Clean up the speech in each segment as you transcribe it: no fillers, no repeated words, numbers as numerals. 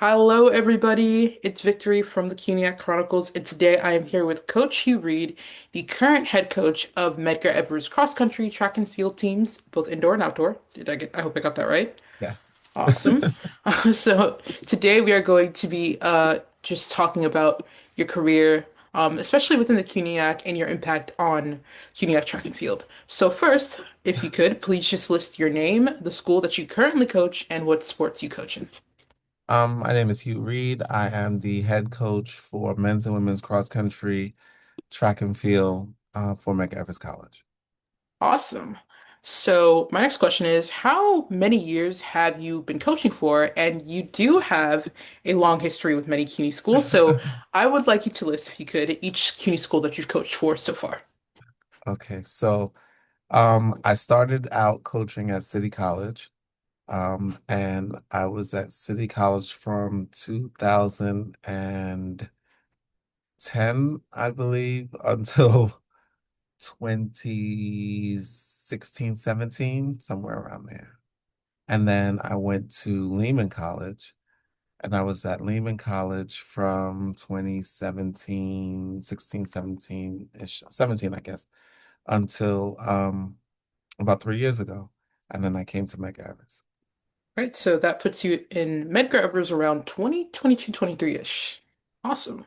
Hello, everybody. It's Victory from the CUNYAC Chronicles, and today I am here with Coach Hugh Reid, the current head coach of Medgar Evers cross country, track and field teams, both indoor and outdoor. I hope I got that right. Yes. Awesome. So today we are going to be just talking about your career, especially within the CUNYAC and your impact on CUNYAC track and field. So first, if you could, please just list your name, the school that you currently coach, and what sports you coach in. My name is Hugh Reid. I am the head coach for men's and women's cross country, track and field for Medgar Evers College. Awesome. So my next question is, how many years have you been coaching for? And you do have a long history with many CUNY schools, so I would like you to list, if you could, each CUNY school that you've coached for so far. Okay, so I started out coaching at City College, and I was at City College from 2010, I believe, until 2016, 17, somewhere around there. And then I went to Lehman College. And I was at Lehman College from 2017, 16, 17-ish, 17, I guess, until about 3 years ago. And then I came to McEvers. Right, so that puts you in Medgar Evers around 2022, 23-ish. Awesome.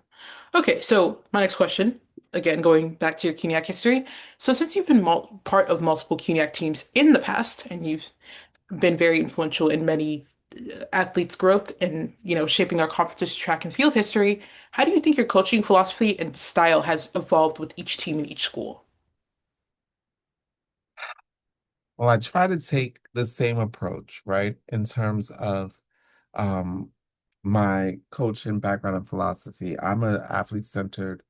Okay, so my next question, again, going back to your CUNYAC history. So since you've been mul part of multiple CUNYAC teams in the past, and you've been very influential in many athletes' growth and, shaping our conference's track and field history. How do you think your coaching philosophy and style has evolved with each team in each school? Well, I try to take the same approach, right, in terms of um, my coaching background and philosophy. I'm an athlete-centered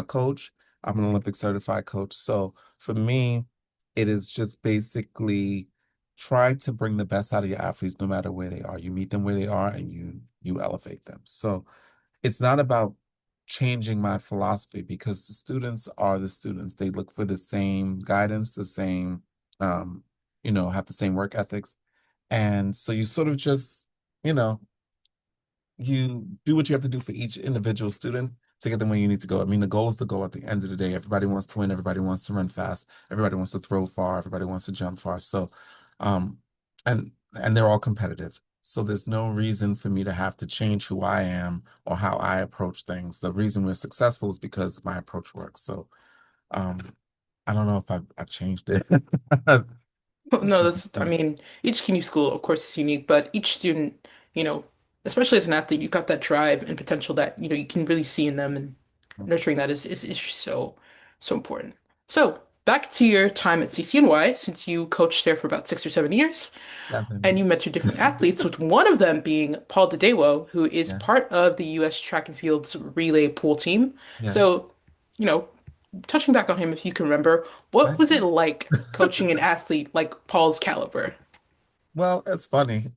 coach. I'm an Olympic certified coach. So for me, it is just basically try to bring the best out of your athletes no matter where they are. You meet them where they are and you elevate them. So it's not about changing my philosophy because the students are the students. They look for the same guidance, the same um, have the same work ethics. And so you sort of just, you know, you do what you have to do for each individual student to get them where you need to go. I mean, the goal is the goal at the end of the day. Everybody wants to win, everybody wants to run fast, everybody wants to throw far, everybody wants to jump far. So, um, and they're all competitive. So there's no reason for me to have to change who I am or how I approach things. The reason we're successful is because my approach works. So, um, I don't know if I've changed it. No, I mean, each CUNY school, of course, is unique, but each student, you know, especially as an athlete, you've got that drive and potential that, you can really see in them, and nurturing that is just so important. So, back to your time at CCNY, since you coached there for about 6 or 7 years. And Definitely. you mentioned different athletes, with one of them being Paul Dedewo, who is Yeah. part of the U.S. track and field's relay pool team. Yes. So, you know, touching back on him, if you can remember, what I was it do. like coaching an athlete like Paul's caliber? Well, it's funny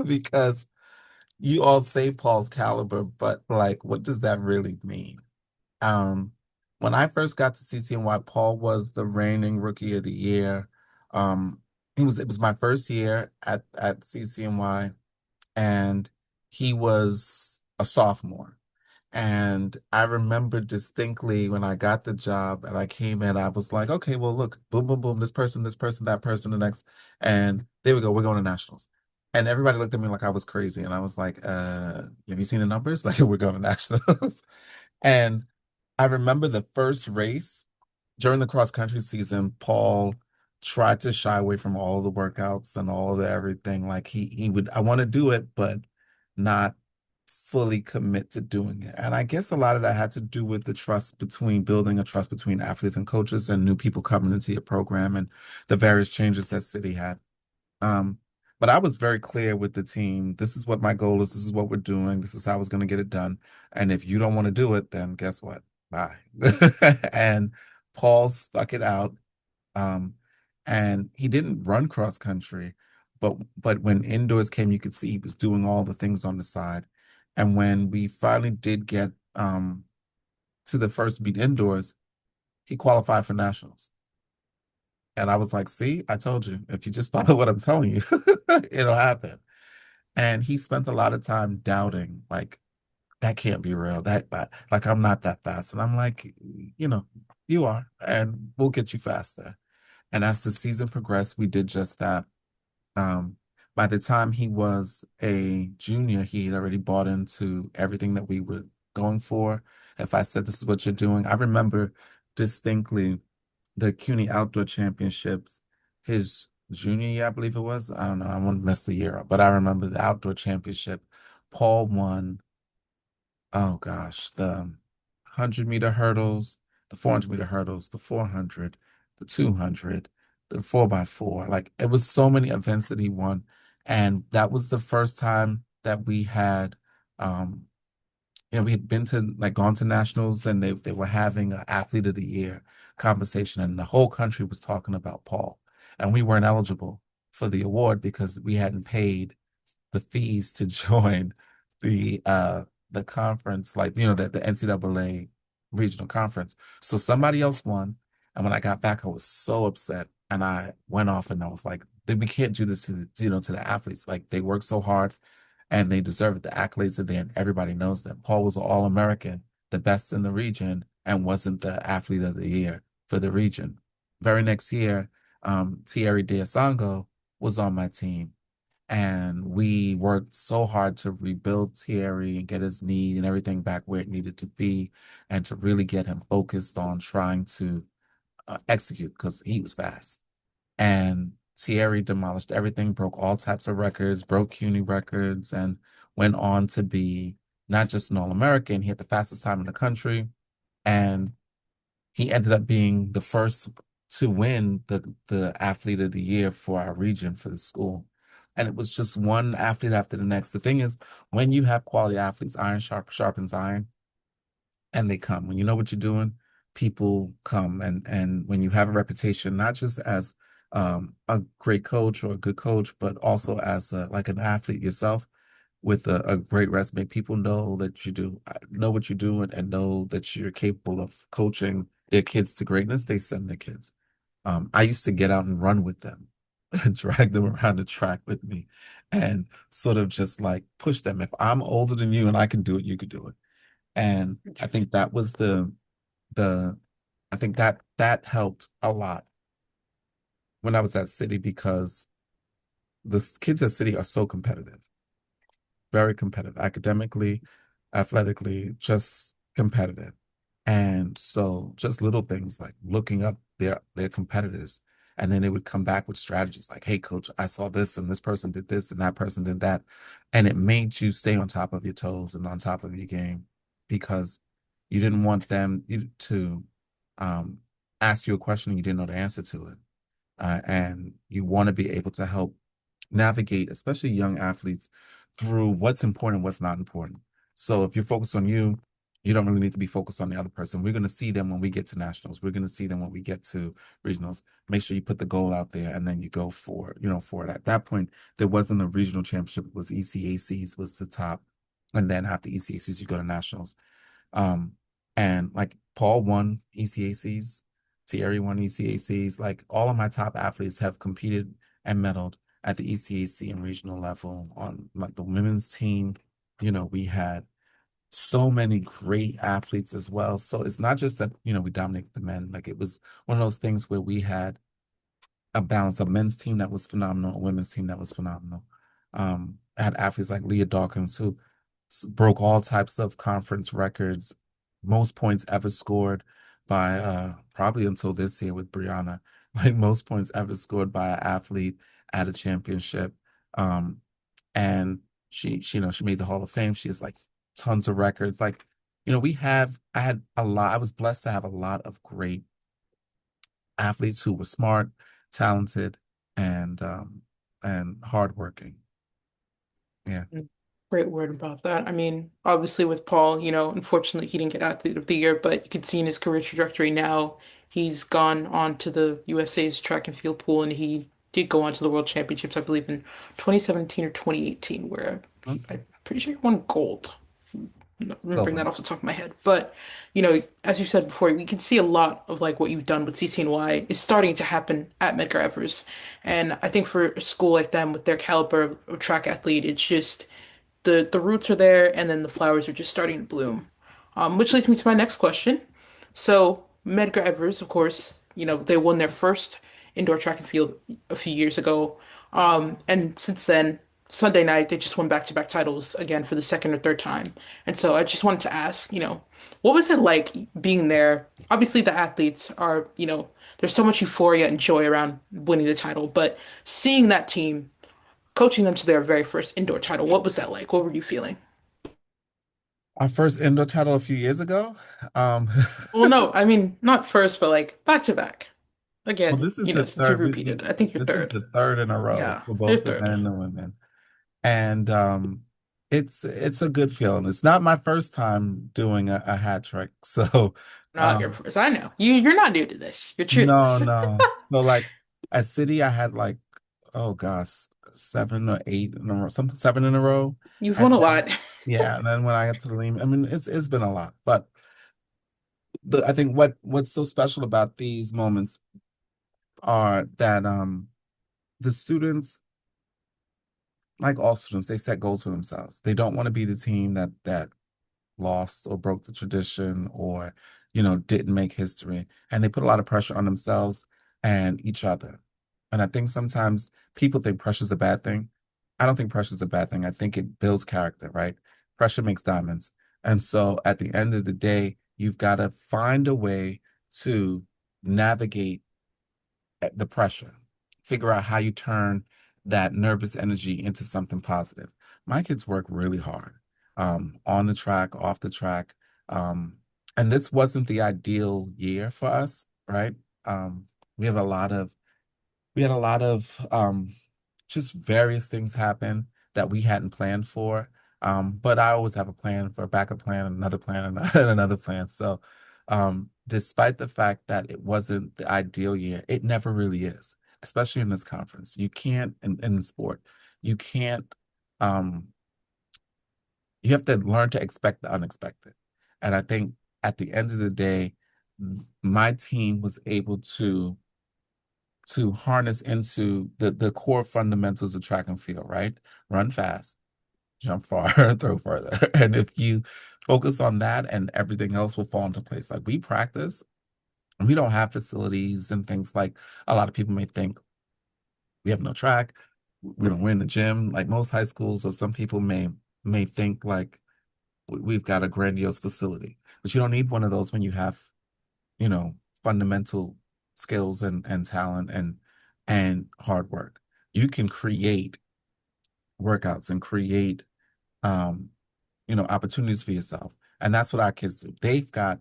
because you all say Paul's caliber, but like, what does that really mean? Um, when I first got to CCNY, Paul was the reigning rookie of the year. Um, it was my first year at CCNY, and he was a sophomore. And I remember distinctly when I got the job and I came in, I was like, okay, well, look, boom, boom, boom, this person, that person, the next. And there we go, we're going to nationals. And everybody looked at me like I was crazy. And I was like, have you seen the numbers? Like, we're going to nationals. And I remember the first race during the cross country season, Paul tried to shy away from all the workouts and all the everything. Like he would, I want to do it, but not fully commit to doing it. And I guess a lot of that had to do with the trust between building a trust between athletes and coaches and new people coming into your program and the various changes that City had. Um, but I was very clear with the team. This is what my goal is. This is what we're doing. This is how I was going to get it done. And if you don't want to do it, then guess what? Bye. And Paul stuck it out. Um, and he didn't run cross country, but when indoors came, you could see he was doing all the things on the side. And when we finally did get to the first meet indoors, he qualified for nationals. And I was like, see, I told you, if you just follow what I'm telling you, it'll happen. And he spent a lot of time doubting, like, that can't be real. Like, I'm not that fast. And I'm like, you know, you are, and we'll get you faster. And as the season progressed, we did just that. Um, by the time he was a junior, he had already bought into everything that we were going for. If I said, this is what you're doing, I remember distinctly the CUNY Outdoor Championships, his junior year, I believe it was. I don't know. I won't mess the year up, but I remember the outdoor championship. Paul won, oh gosh, the 100-meter hurdles, the 400-meter hurdles, the 400, the 200, the 4x4. Like, it was so many events that he won. And that was the first time that we had, um, we had been to, like, gone to nationals, and they were having an athlete of the year conversation, and the whole country was talking about Paul. And we weren't eligible for the award because we hadn't paid the fees to join the conference, like, the NCAA regional conference. So somebody else won. And when I got back, I was so upset. And I went off and I was like, we can't do this to the athletes. Like, they work so hard and they deserve it. The accolades are there and everybody knows them. Paul was an All-American, the best in the region, and wasn't the athlete of the year for the region. Very next year, Thierry Deasango was on my team, and we worked so hard to rebuild Thierry and get his knee and everything back where it needed to be, and to really get him focused on trying to execute because he was fast. And Thierry demolished everything, broke all types of records, broke CUNY records, and went on to be not just an All-American, he had the fastest time in the country. And he ended up being the first to win the athlete of the year for our region for the school. And it was just one athlete after the next. The thing is, when you have quality athletes, iron sharpens iron, and they come. When you know what you're doing, people come. And when you have a reputation, not just as a great coach or a good coach, but also as like an athlete yourself with a great resume, people know that you know what you're doing and know that you're capable of coaching their kids to greatness. They send their kids. I used to get out and run with them, and drag them around the track with me, and sort of just like push them. If I'm older than you and I can do it, you could do it. And I think that was the I think that helped a lot when I was at City, because kids at City are so competitive, very competitive, academically, athletically, just competitive. And so just little things like looking up their competitors. And then they would come back with strategies like, hey, coach, I saw this and this person did this and that person did that. And it made you stay on top of your toes and on top of your game, because you didn't want them to um, ask you a question and you didn't know the answer to it. And you want to be able to help navigate, especially young athletes, through what's important, what's not important. So if you're focused on you, you don't really need to be focused on the other person. We're going to see them when we get to nationals. We're going to see them when we get to regionals. Make sure you put the goal out there and then you go for it. At that point, there wasn't a regional championship. It was ECACs was the top. And then after ECACs, you go to nationals. Um, and like Paul won ECACs, Thierry won ECACs. Like, all of my top athletes have competed and medaled at the ECAC and regional level. On like the women's team, we had so many great athletes as well. So it's not just that, we dominated the men. Like, it was one of those things where we had a balance, a men's team that was phenomenal, a women's team that was phenomenal. I had athletes like Leah Dawkins, who broke all types of conference records, most points ever scored by probably until this year with Brianna, like most points ever scored by an athlete at a championship. Um, and she made the Hall of Fame. She has like tons of records. Like, I had a lot. I was blessed to have a lot of great athletes who were smart, talented, and hardworking. Yeah. Mm. Great word about that. I mean, obviously with Paul, unfortunately he didn't get Athlete of the Year, but you can see in his career trajectory now, he's gone on to the USA's track and field pool, and he did go on to the World Championships, I believe, in 2017 or 2018, where I'm pretty sure he won gold. Go remembering for that it. off the top of my head. But, as you said before, we can see a lot of like what you've done with CCNY is starting to happen at Medgar Evers. And I think for a school like them with their caliber of track athlete, it's just the roots are there and then the flowers are just starting to bloom. Which leads me to my next question. So Medgar Evers, of course, they won their first indoor track and field a few years ago. And since then, Sunday night, they just won back-to-back titles again for the second or third time. And so I just wanted to ask, what was it like being there? Obviously, the athletes are, there's so much euphoria and joy around winning the title, but seeing that team, coaching them to their very first indoor title, what was that like? What were you feeling? Our first indoor title a few years ago. Um, Well, no, I mean, not first, but like back-to-back. well, Again, this is the since you third. repeated, I think you're This is third. the third in a row Yeah, for you're both the men third. and the women, and it's a good feeling. It's not my first time doing a hat trick, so Not your um, first. I know. You're not new to this. You're true to no, this. no. So like at City, I had like, oh gosh, 7 or 8 in a row, something 7 in a row. You've And won a then lot. yeah, and then when I got to the Lehman, I mean it's been a lot. But I think what's so special about these moments are that the students, like all students, they set goals for themselves. They don't want to be the team that lost or broke the tradition or didn't make history, and they put a lot of pressure on themselves and each other. And I think sometimes people think pressure is a bad thing. I don't think pressure is a bad thing. I think it builds character, right? Pressure makes diamonds. And so at the end of the day, you've got to find a way to navigate the pressure, figure out how you turn that nervous energy into something positive. My kids work really hard, on the track, off the track. Um, and this wasn't the ideal year for us, right? Um, we have a lot of we had a lot of just various things happen that we hadn't planned for. But I always have a plan for a backup plan, another plan, and another plan. So, despite the fact that it wasn't the ideal year, it never really is, especially in this conference. You can't, in the sport, you can't, um, you have to learn to expect the unexpected. And I think at the end of the day, my team was able to harness into the core fundamentals of track and field, right? Run fast, jump far, throw further. And if you focus on that and everything else will fall into place. Like we practice, and we don't have facilities and things like a lot of people may think we have no track, we're in the gym, like most high schools, or some people may think like we've got a grandiose facility. But you don't need one of those when you have you know, fundamental skills and talent and hard work. You can create workouts and create um, opportunities for yourself. And that's what our kids do. They've got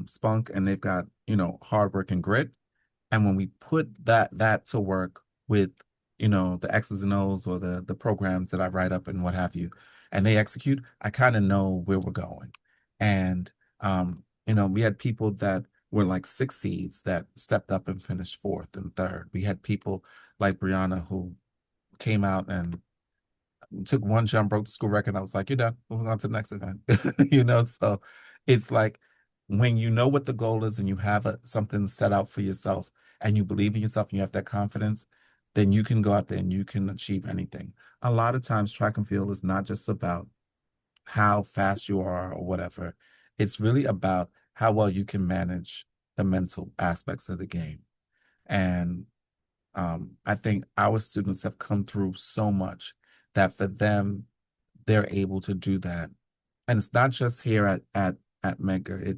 spunk and they've got, hard work and grit. And when we put that to work with, the X's and O's or the programs that I write up and what have you, and they execute, I kind of know where we're going. And we had people that were like 6 seeds that stepped up and finished fourth and third. We had people like Brianna who came out and took one jump, broke the school record. And I was like, you're done. Moving on to the next event. So it's like when you know what the goal is and you have something set out for yourself and you believe in yourself and you have that confidence, then you can go out there and you can achieve anything. A lot of times, track and field is not just about how fast you are or whatever. It's really about how well you can manage the mental aspects of the game. And I think our students have come through so much that for them, they're able to do that. And it's not just here at Medgar.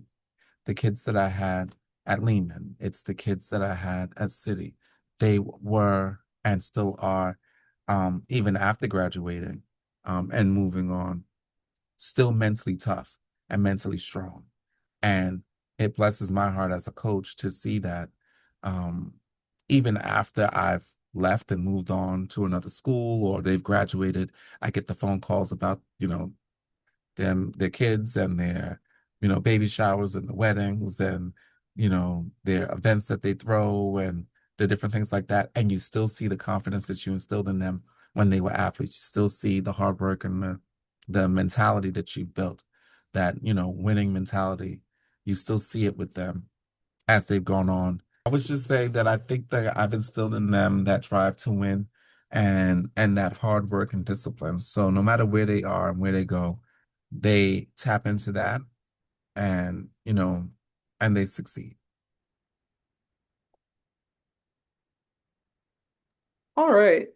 The kids that I had at Lehman, it's the kids that I had at City. They were and still are, even after graduating, and moving on, still mentally tough and mentally strong. And it blesses my heart as a coach to see that, um, even after I've left and moved on to another school or they've graduated, I get the phone calls about, their kids and their, baby showers and the weddings and, their events that they throw and the different things like that. And you still see the confidence that you instilled in them when they were athletes. You still see the hard work and the mentality that you built. that, winning mentality. You still see it with them as they've gone on. I was just saying that I think that I've instilled in them that drive to win and that hard work and discipline. So no matter where they are and where they go, they tap into that and, and they succeed. All right.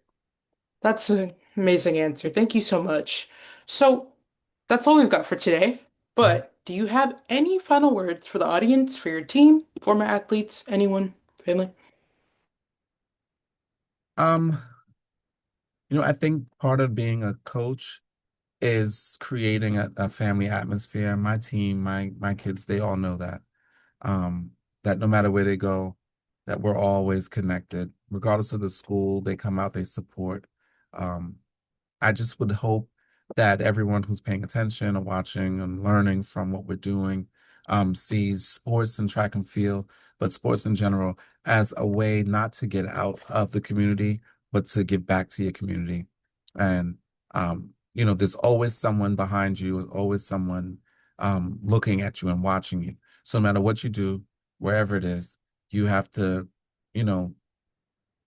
That's an amazing answer. Thank you so much. So that's all we've got for today. Mhm. But do you have any final words for the audience, for your team, former athletes, anyone, family? Um, I think part of being a coach is creating a family atmosphere. My team, my kids, they all know that. Um, that no matter where they go, that we're always connected, regardless of the school they come out, they support. Um, I just would hope that everyone who's paying attention or watching and learning from what we're doing sees sports and track and field, but sports in general, as a way not to get out of the community, but to give back to your community. And, there's always someone behind you, there's always someone looking at you and watching you. So no matter what you do, wherever it is, you have to, you know,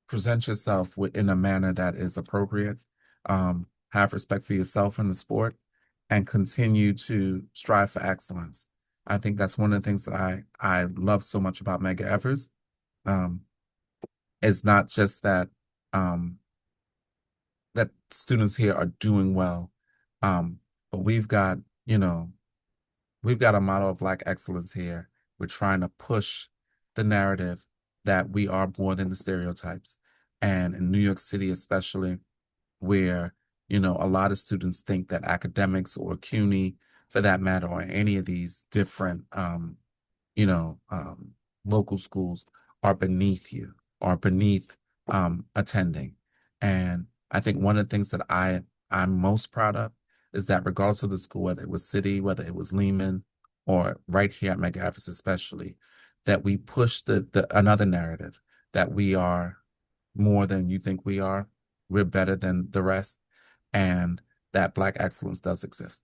present yourself in a manner that is appropriate, have respect for yourself in the sport, and continue to strive for excellence. I think that's one of the things that I love so much about Medgar Evers. Um, it's not just um, that students here are doing well, um, but we've got a model of Black excellence here. We're trying to push the narrative that we are more than the stereotypes. And in New York City, especially, where, a lot of students think that academics or CUNY, for that matter, or any of these different you know, um, local schools are beneath you, are beneath attending. And I think one of the things that I'm most proud of is that regardless of the school, whether it was City, whether it was Lehman, or right here at Medgar Evers especially, that we push the another narrative that we are more than you think we are. We're better than the rest, and that Black excellence does exist.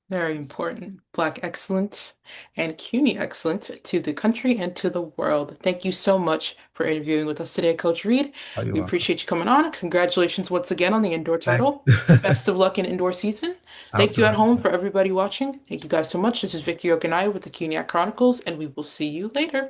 Very important. Black excellence and CUNY excellence to the country and to the world. Thank you so much for interviewing with us today, Coach Reed. Oh, you're We welcome. appreciate you coming on. Congratulations once again on the indoor Thanks. title. Best of luck in indoor season. I'll Thank you do at it. home for everybody watching. Thank you guys so much. This is Victor Yokanaya with the CUNYAC Chronicles, and we will see you later.